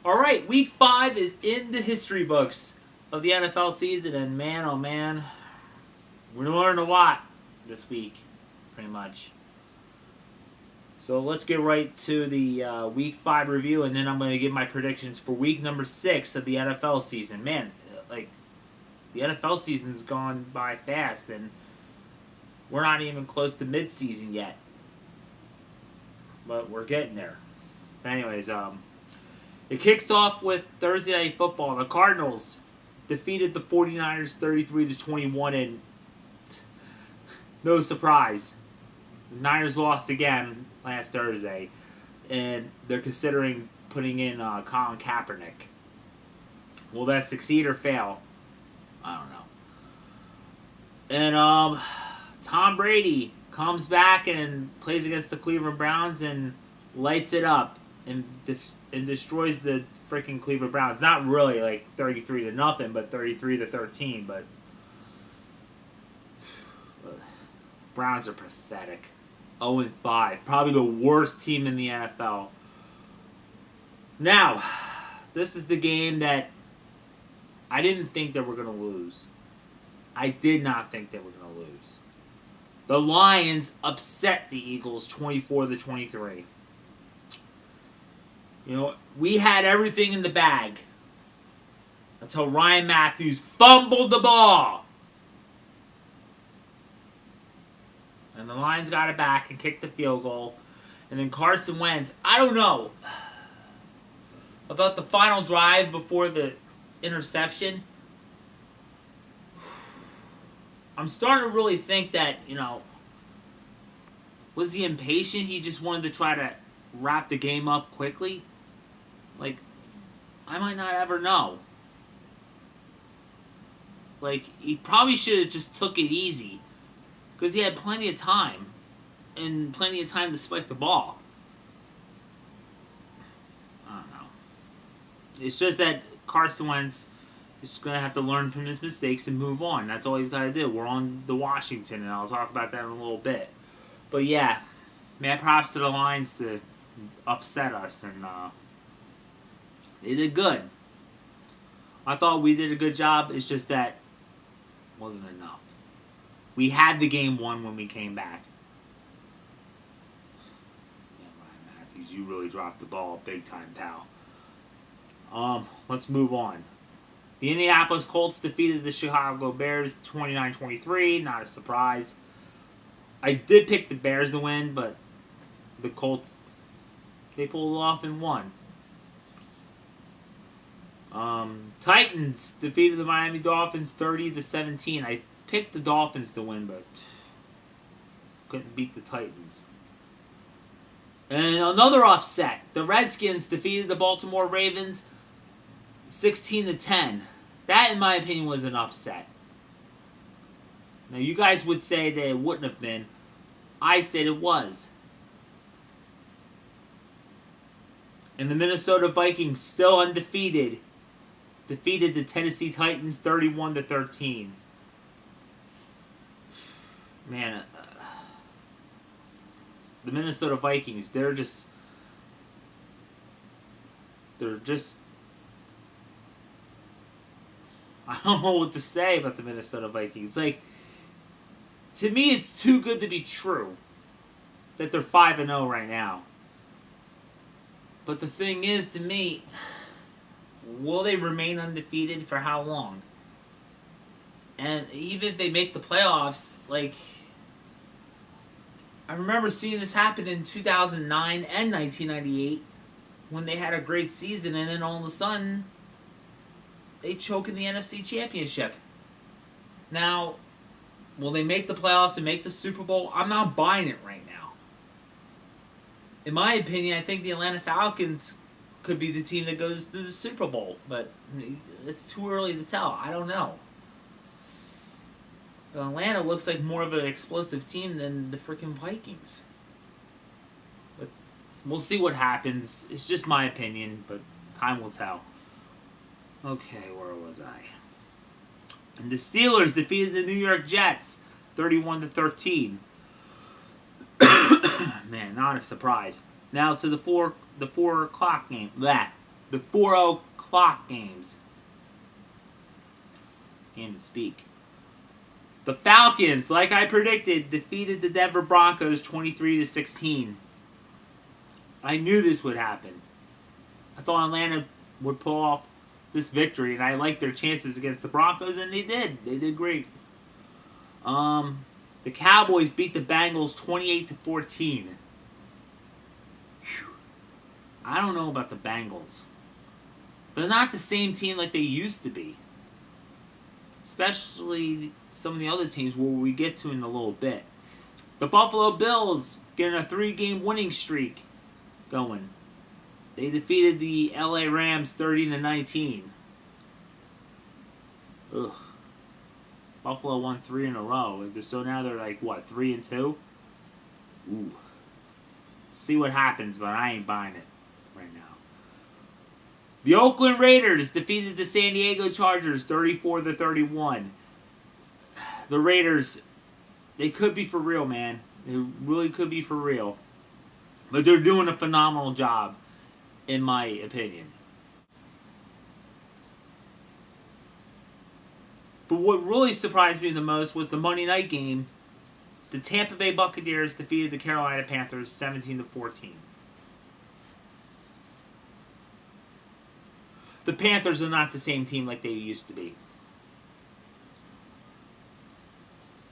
All right, Week 5 is in the history books of the NFL season, and man, oh man, we're going to learn a lot this week, pretty much. So let's get right to the Week 5 review, and then I'm going to give my predictions for Week number 6 of the NFL season. Man, like, the NFL season's gone by fast, and we're not even close to mid-season yet. But we're getting there. Anyways, it kicks off with Thursday Night Football. The Cardinals defeated the 49ers 33-21, and no surprise, the Niners lost again last Thursday, and they're considering putting in Colin Kaepernick. Will that succeed or fail? I don't know. And Tom Brady comes back and plays against the Cleveland Browns and lights it up and destroys the freaking Cleveland Browns. Not really like 33-0, but 33-13. But Browns are pathetic. 0-5, probably the worst team in the NFL. Now, this is the game that I didn't think that we're going to lose. I did not think that we're going to lose. The Lions upset the Eagles 24-23. You know, we had everything in the bag until Ryan Matthews fumbled the ball. And the Lions got it back and kicked the field goal. And then Carson Wentz, I don't know about the final drive before the interception. I'm starting to really think that, was he impatient? He just wanted to try to wrap the game up quickly? Like, I might not ever know. Like, he probably should have just took it easy. Because he had plenty of time. And plenty of time to spike the ball. I don't know. It's just that Carson Wentz is going to have to learn from his mistakes and move on. That's all he's got to do. We're on the Washington, and I'll talk about that in a little bit. But yeah, mad props to the Lions to upset us, and they did good. I thought we did a good job. It's just that it wasn't enough. We had the game won when we came back. Yeah, Ryan Matthews, you really dropped the ball big time, pal. Let's move on. The Indianapolis Colts defeated the Chicago Bears 29-23. Not a surprise. I did pick the Bears to win, but the Colts, they pulled it off and won. Titans defeated the Miami Dolphins 30-17. I picked the Dolphins to win, but couldn't beat the Titans. And another upset. The Redskins defeated the Baltimore Ravens 16-10. That, in my opinion, was an upset. Now, you guys would say that it wouldn't have been. I said it was. And the Minnesota Vikings, still undefeated, defeated the Tennessee Titans 31-13. Man, the Minnesota Vikings, they're just I don't know what to say about the Minnesota Vikings. Like, to me, it's too good to be true that they're 5-0 right now. But the thing is, to me, will they remain undefeated for how long? And even if they make the playoffs, like, I remember seeing this happen in 2009 and 1998 when they had a great season, and then all of a sudden they choke in the NFC Championship. Now, will they make the playoffs and make the Super Bowl? I'm not buying it right now. In my opinion, I think the Atlanta Falcons could be the team that goes to the Super Bowl, but it's too early to tell. I don't know. Atlanta looks like more of an explosive team than the freaking Vikings. But we'll see what happens. It's just my opinion, but time will tell. Okay, where was I? And the Steelers defeated the New York Jets 31-13. Man, not a surprise. Now to the 4 o'clock game. The 4 o'clock games. Can't even speak. The Falcons, like I predicted, defeated the Denver Broncos 23-16. I knew this would happen. I thought Atlanta would pull off this victory, and I liked their chances against the Broncos, and they did. They did great. The Cowboys beat the Bengals 28-14. I don't know about the Bengals. They're not the same team like they used to be. Especially some of the other teams where we get to in a little bit. The Buffalo Bills getting a 3-game winning streak going. They defeated the LA Rams 30-19. Ugh. Buffalo won 3 in a row. So now they're like, what, 3-2? Ooh. See what happens, but I ain't buying it right now. The Oakland Raiders defeated the San Diego Chargers 34-31. The Raiders, they could be for real, man. They really could be for real. But they're doing a phenomenal job, in my opinion. But what really surprised me the most was the Monday night game. The Tampa Bay Buccaneers defeated the Carolina Panthers 17-14. The Panthers are not the same team like they used to be.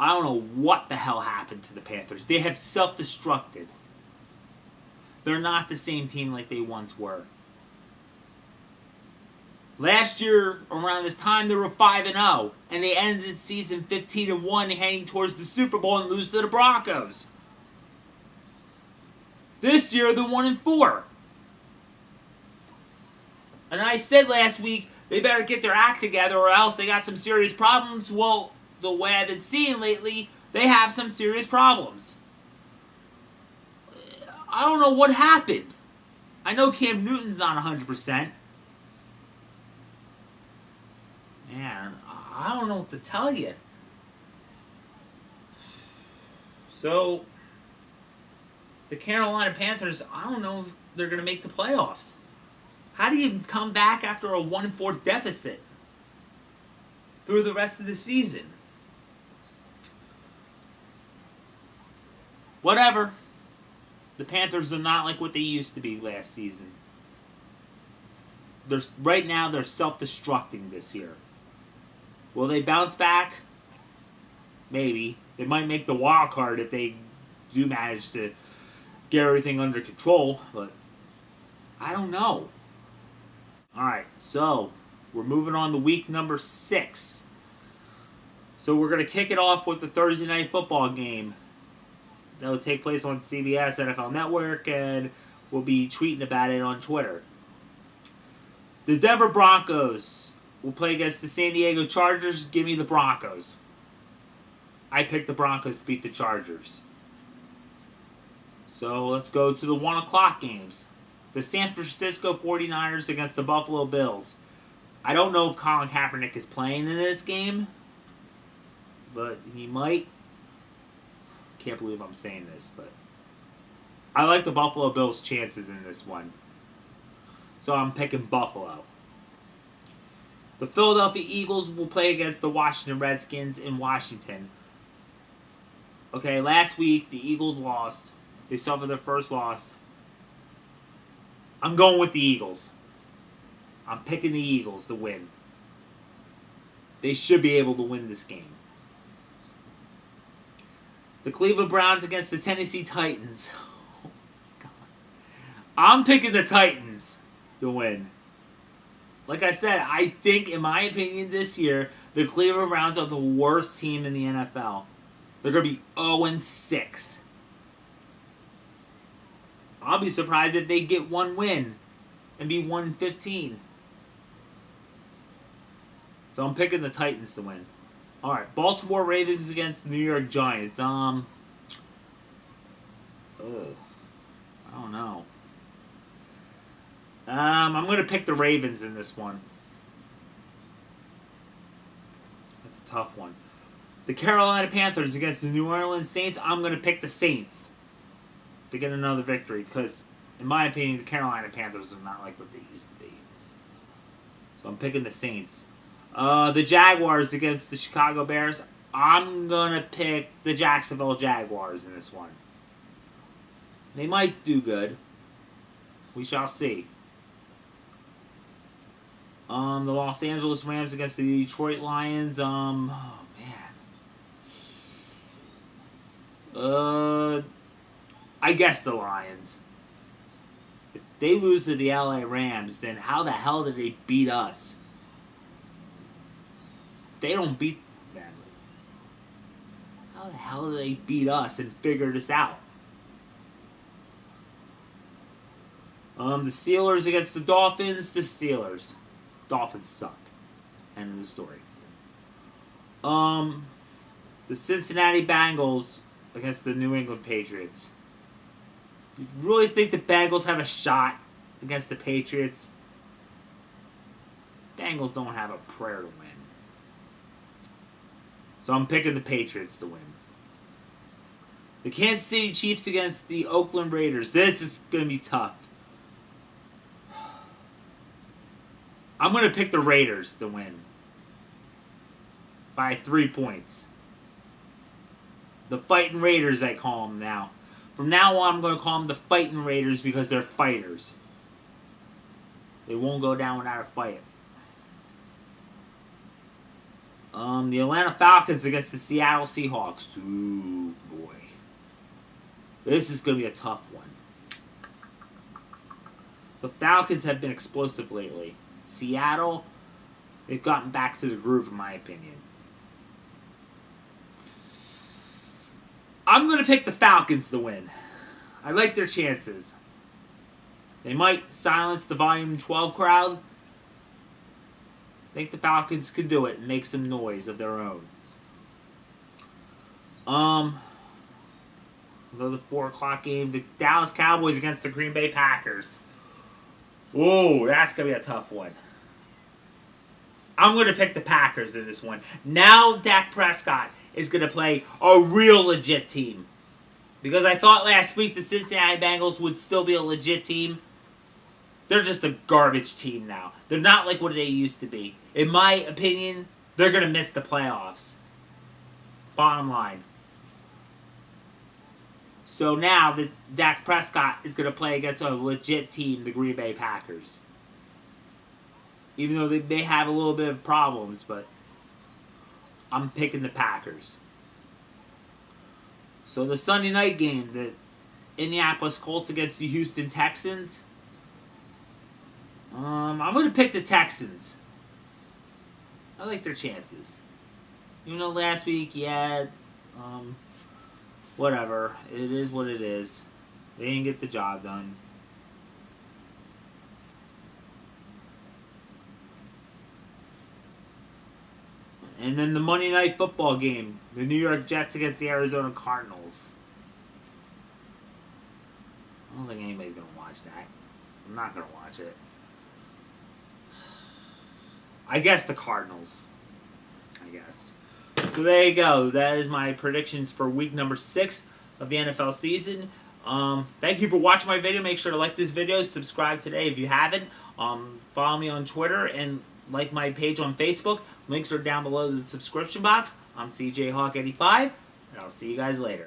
I don't know what the hell happened to the Panthers. They have self-destructed. They're not the same team like they once were. Last year, around this time, they were 5-0, and they ended the season 15-1, heading towards the Super Bowl and lose to the Broncos. This year, they're 1-4. And I said last week, they better get their act together or else they got some serious problems. Well, the way I've been seeing lately, they have some serious problems. I don't know what happened. I know Cam Newton's not 100%. Man, I don't know what to tell you. So, the Carolina Panthers, I don't know if they're going to make the playoffs. How do you come back after a 1-4 deficit through the rest of the season? Whatever. The Panthers are not like what they used to be last season. Right now, they're self-destructing this year. Will they bounce back? Maybe. They might make the wild card if they do manage to get everything under control, but I don't know. Alright, so we're moving on to week number 6. So we're going to kick it off with the Thursday night football game. That will take place on CBS NFL Network, and we'll be tweeting about it on Twitter. The Denver Broncos will play against the San Diego Chargers. Give me the Broncos. I picked the Broncos to beat the Chargers. So let's go to the 1 o'clock games. The San Francisco 49ers against the Buffalo Bills. I don't know if Colin Kaepernick is playing in this game, but he might. Can't believe I'm saying this, but I like the Buffalo Bills' chances in this one. So I'm picking Buffalo. The Philadelphia Eagles will play against the Washington Redskins in Washington. Okay, last week the Eagles lost. They suffered their first loss. I'm going with the Eagles. I'm picking the Eagles to win. They should be able to win this game. The Cleveland Browns against the Tennessee Titans. Oh, God. I'm picking the Titans to win. Like I said, I think, in my opinion, this year, the Cleveland Browns are the worst team in the NFL. They're going to be 0-6. I'll be surprised if they get one win and be 1-15. So I'm picking the Titans to win. Alright, Baltimore Ravens against the New York Giants. I don't know. I'm going to pick the Ravens in this one. That's a tough one. The Carolina Panthers against the New Orleans Saints. I'm going to pick the Saints to get another victory because In my opinion, the Carolina Panthers are not like what they used to be. So I'm picking the Saints. The Jaguars against the Chicago Bears. I'm going to pick the Jacksonville Jaguars in this one. They might do good. We shall see. The Los Angeles Rams against the Detroit Lions. Oh, man. I guess the Lions. If they lose to the LA Rams, then how the hell did they beat us? They don't beat them. How the hell did they beat us and figure this out? The Steelers against the Dolphins. The Steelers. Dolphins suck. End of the story. The Cincinnati Bengals against the New England Patriots. You really think the Bengals have a shot against the Patriots? Bengals don't have a prayer to win. So I'm picking the Patriots to win. The Kansas City Chiefs against the Oakland Raiders. This is going to be tough. I'm going to pick the Raiders to win. By 3 points. The Fighting Raiders, I call them now. From now on, I'm going to call them the Fighting Raiders because they're fighters. They won't go down without a fight. The Atlanta Falcons against the Seattle Seahawks. Ooh, boy. This is going to be a tough one. The Falcons have been explosive lately. Seattle, they've gotten back to the groove, in my opinion. I'm going to pick the Falcons to win. I like their chances. They might silence the Volume 12 crowd. I think the Falcons can do it and make some noise of their own. Another 4 o'clock game. The Dallas Cowboys against the Green Bay Packers. Whoa, that's going to be a tough one. I'm going to pick the Packers in this one. Now Dak Prescott is going to play a real legit team. Because I thought last week the Cincinnati Bengals would still be a legit team. They're just a garbage team now. They're not like what they used to be. In my opinion, they're going to miss the playoffs. Bottom line. So now that Dak Prescott is going to play against a legit team, the Green Bay Packers. Even though they have a little bit of problems, but I'm picking the Packers. So the Sunday night game, the Indianapolis Colts against the Houston Texans. I'm going to pick the Texans. I like their chances. You know, last week, whatever. It is what it is. They didn't get the job done. And then the Monday Night Football game. The New York Jets against the Arizona Cardinals. I don't think anybody's going to watch that. I'm not going to watch it. I guess the Cardinals. I guess. So there you go. That is my predictions for week number 6 of the NFL season. Thank you for watching my video. Make sure to like this video. Subscribe today if you haven't. Follow me on Twitter and like my page on Facebook. Links are down below in the subscription box. I'm CJ Hawk 85, and I'll see you guys later.